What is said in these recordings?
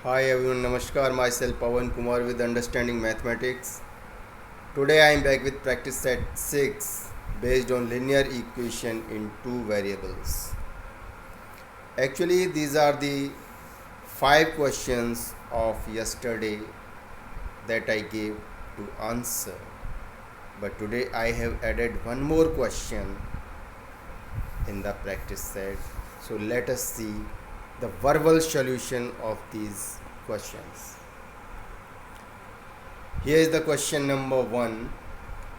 Hi everyone, Namaskar. Myself Pawan Kumar with Understanding Mathematics. Today I am back with practice set 6 based on linear equation in two variables. Actually, these are the 5 questions of yesterday that I gave to answer. But today I have added one more question in the practice set. So let us see the verbal solution of these questions. Here is the question number 1.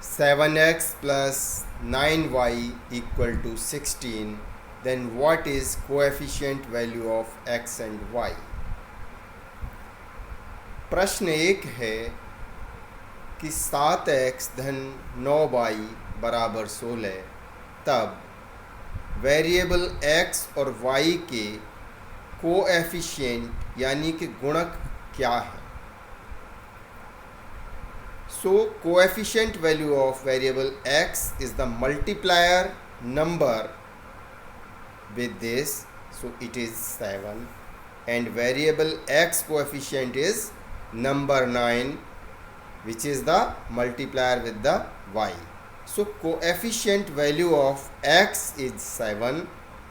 7x plus 9y equal to 16. Then what is coefficient value of x and y? प्रश्न एक है कि 7x धन 9y बराबर 16 तब variable x और y के coefficient यानी कि गुणक क्या है. So coefficient value of variable x is the multiplier number with this, so it is 7, and variable x coefficient is number 9, which is the multiplier with the y. So coefficient value of x is 7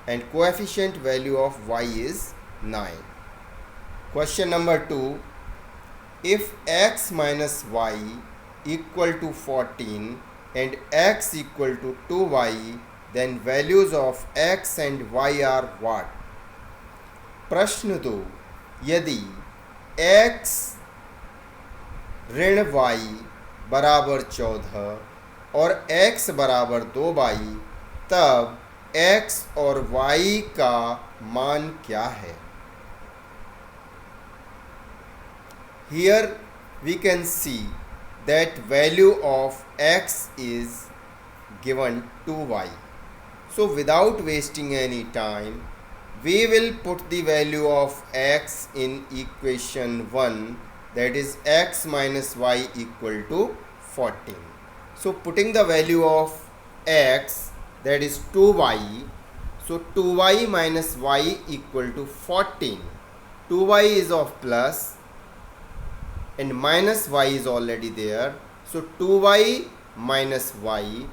and coefficient value of y is 9. Question number 2. If x minus y equal to 14 and x equal to 2y, then values of x and y are what? प्रश्न 2. यदि x ऋण y बराबर 14 और x बराबर 2y, तब x और y का मान क्या है? Here we can see that value of x is given 2y. So without wasting any time, we will put the value of x in equation 1, that is x minus y equal to 14. So putting the value of x, that is 2y, so 2y minus y equal to 14. 2y is of plus and minus y is already there, so 2y minus y.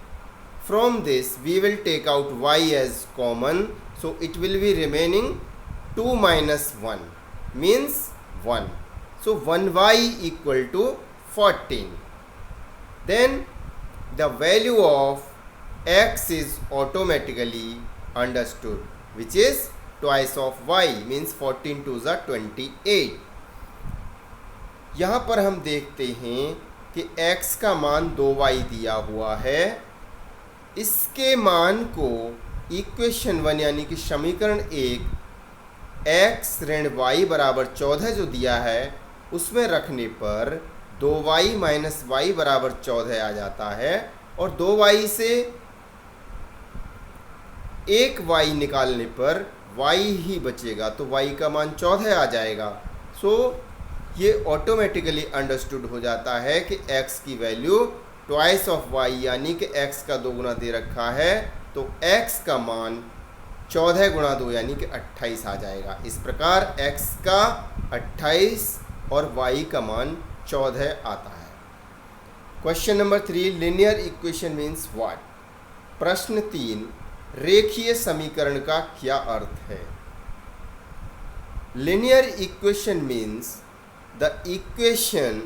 From this we will take out y as common, so it will be remaining 2 minus 1 means 1. So 1y equal to 14. Then the value of x is automatically understood, which is twice of y, means 14 2s are 28. यहाँ पर हम देखते हैं कि x का मान 2y दिया हुआ है. इसके मान को इक्वेशन 1 यानी कि समीकरण 1 x ऋण y बराबर 14 जो दिया है उसमें रखने पर 2y माइनस y बराबर 14 आ जाता है, और 2y से एक y निकालने पर y ही बचेगा, तो y का मान 14 आ जाएगा. सो ये ऑटोमेटिकली अंडरस्टूड हो जाता है कि x की वैल्यू ट्वाइस ऑफ y यानी कि x का 2 गुना दे रखा है, तो x का मान 14 गुणा 2 यानी कि 28 आ जाएगा. इस प्रकार x का 28 और y का मान 14 आता है. Question number 3. Linear equation means what? प्रश्न 3. रेखीय समीकरण का क्या अर्थ है? Linear equation means the equation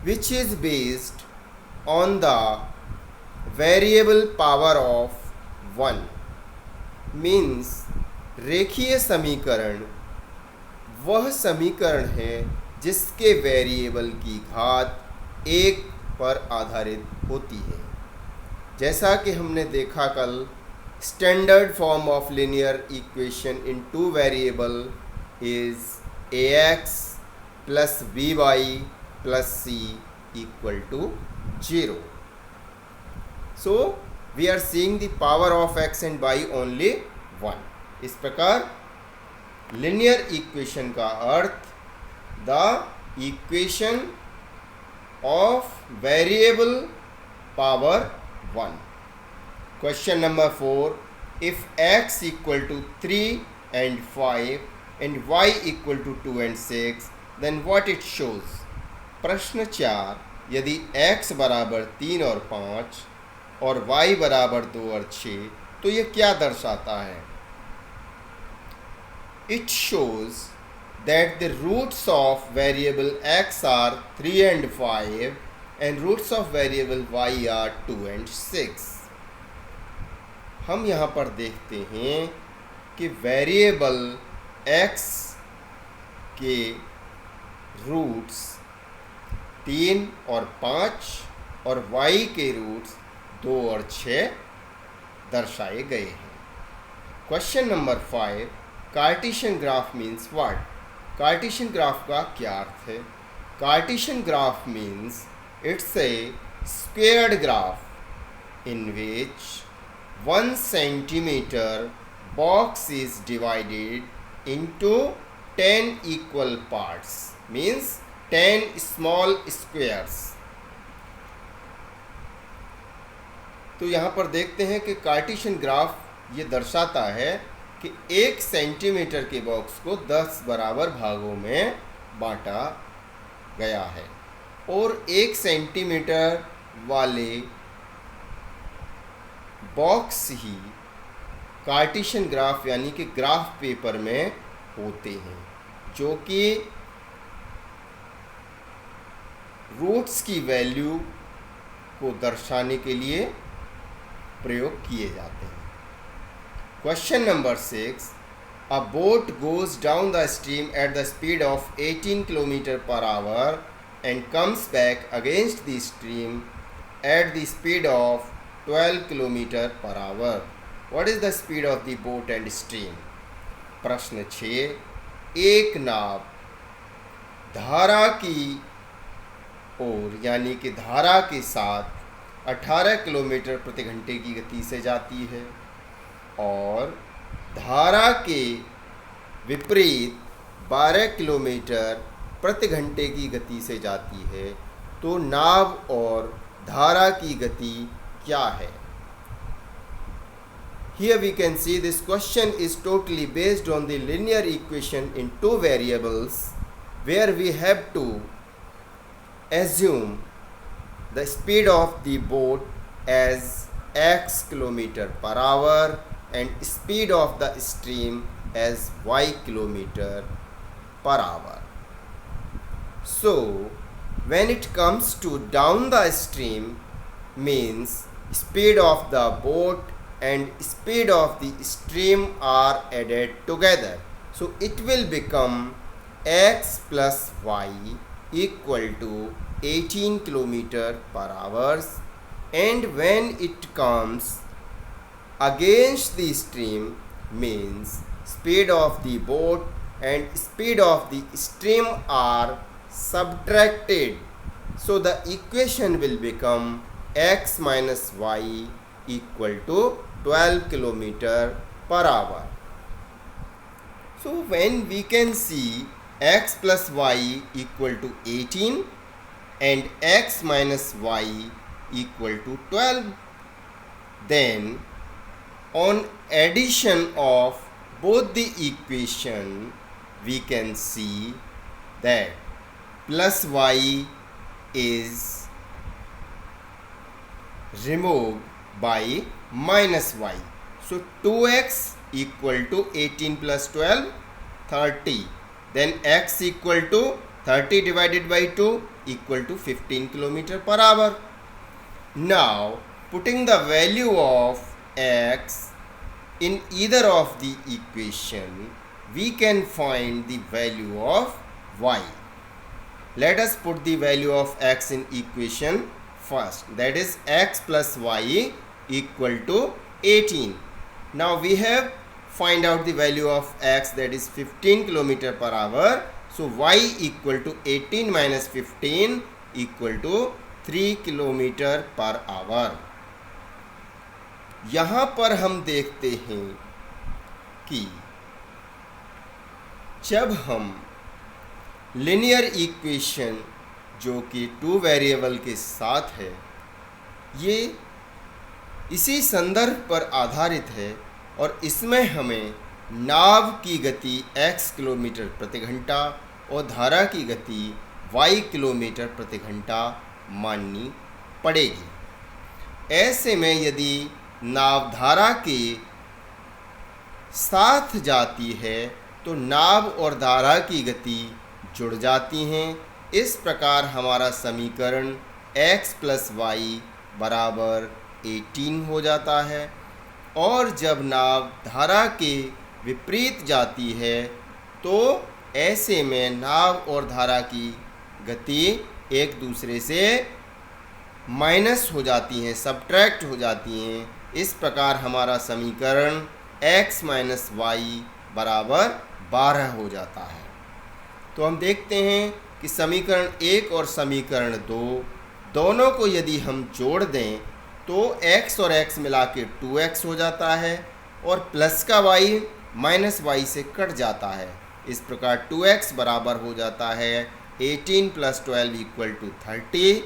which is based on the variable power of 1. means रेखीय समीकरण वह समीकरण है जिसके वेरिएबल की घात 1 पर आधारित होती है. जैसा कि हमने देखा कल, standard form of linear equation in two variable is ax plus by plus c equal to 0. So we are seeing the power of x and y only 1. इस प्रकार लिनियर इक्वेशन का earth the equation of variable power 1. Question number 4. If x equal to 3 and 5, and y equal to 2 and 6, then what it shows? प्रश्न 4, यदि x बराबर 3 और 5 और y बराबर 2 और 6, तो ये क्या दर्शाता है? It shows that the roots of variable x are 3 and 5 and roots of variable y are 2 and 6. हम यहाँ पर देखते हैं कि वेरिएबल x के रूट्स 3 और 5 और y के रूट्स 2 और 6 दर्शाए गए हैं। Question number 5, Cartesian graph means what? Cartesian graph का क्या अर्थ है? Cartesian graph means it's a squared graph in which 1 centimeter box is divided into 10 equal parts, means 10 small squares. तो यहाँ पर देखते हैं कि कार्टेशियन ग्राफ ये दर्शाता है कि 1 सेंटीमीटर के बॉक्स को 10 बराबर भागों में बांटा गया है और 1 सेंटीमीटर वाले बॉक्स ही कार्टेशियन ग्राफ यानी कि ग्राफ पेपर में होते हैं, जो कि रूट्स की वैल्यू को दर्शाने के लिए प्रयोग किए जाते हैं। Question number 6, a boat goes down the stream at the speed of 18 kilometre per our and comes back against the stream at the speed of 12 kilometre per our. What is the speed of the boat and stream? प्रश्न 6, एक नाव धारा की ओर यानी कि धारा के साथ 18 kilometre प्रति घंटे की गति से जाती है और धारा के विपरीत 12 किलोमीटर प्रति घंटे की गति से जाती है, तो नाव और धारा की गति क्या है? Here we can see this question is totally based on the linear equation in two variables, where we have to assume the speed of the boat as x kilometer per hour and speed of the stream as y kilometer per hour. So when it comes to down the stream, means speed of the boat and speed of the stream are added together, so it will become x plus y equal to 18 kilometer per hour, and when it comes against the stream, means speed of the boat and speed of the stream are subtracted, so the equation will become x minus y equal to 12 kilometer per hour. So when we can see x plus y equal to 18 and x minus y equal to 12, then on addition of both the equation we can see that plus y is removed by minus y. So 2x equal to 18 plus 12, 30. Then x equal to 30 divided by 2 equal to 15 kilometer per hour. Now putting the value of x in either of the equation, we can find the value of y. Let us put the value of x in equation first, that is x plus y equal to 18. Now we have find out the value of x, that is 15 kilometer per hour. So y equal to 18 minus 15 equal to 3 kilometre per our. यहाँ पर हम देखते हैं कि जब हम linear equation जो कि टू वेरिएबल के साथ है, ये इसी संदर्भ पर आधारित है और इसमें हमें नाव की गति x किलोमीटर प्रति घंटा और धारा की गति y किलोमीटर प्रति घंटा माननी पड़ेगी। ऐसे में यदि नाव धारा के साथ जाती है तो नाव और धारा की गति जुड़ जाती हैं। इस प्रकार हमारा समीकरण x प्लस वाई बराबर 18 हो जाता है। और जब नाव धारा के विपरीत जाती है तो ऐसे में नाव और धारा की गति एक दूसरे से माइनस हो जाती हैं, सब्ट्रैक्ट हो जाती हैं। इस प्रकार हमारा समीकरण x माइनस वाई बराबर 12 हो जाता है। तो हम देखते हैं कि समीकरण 1 और समीकरण 2 दोनों को यदि हम जोड़ दें तो x और x मिला के 2x हो जाता है और प्लस का y माइनस y से कट जाता है। इस प्रकार 2x बराबर हो जाता है 18 प्लस 12 इक्वल टू 30।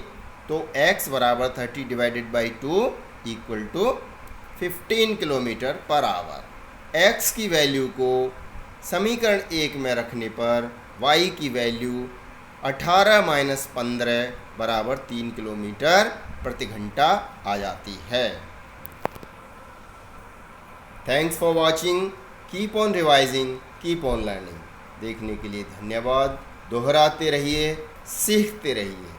तो x बराबर 30 divided by 2 equal to 15 kilometre per hour. x की वैल्यू को समीकरण 1 में रखने पर y की वैल्यू 18 माइनस 15 बराबर 3 किलोमीटर प्रति घंटा आ जाती है। Thanks for watching. Keep on revising, keep on learning. देखने के लिए धन्यवाद। दोहराते रहिए, सीखते रहिए।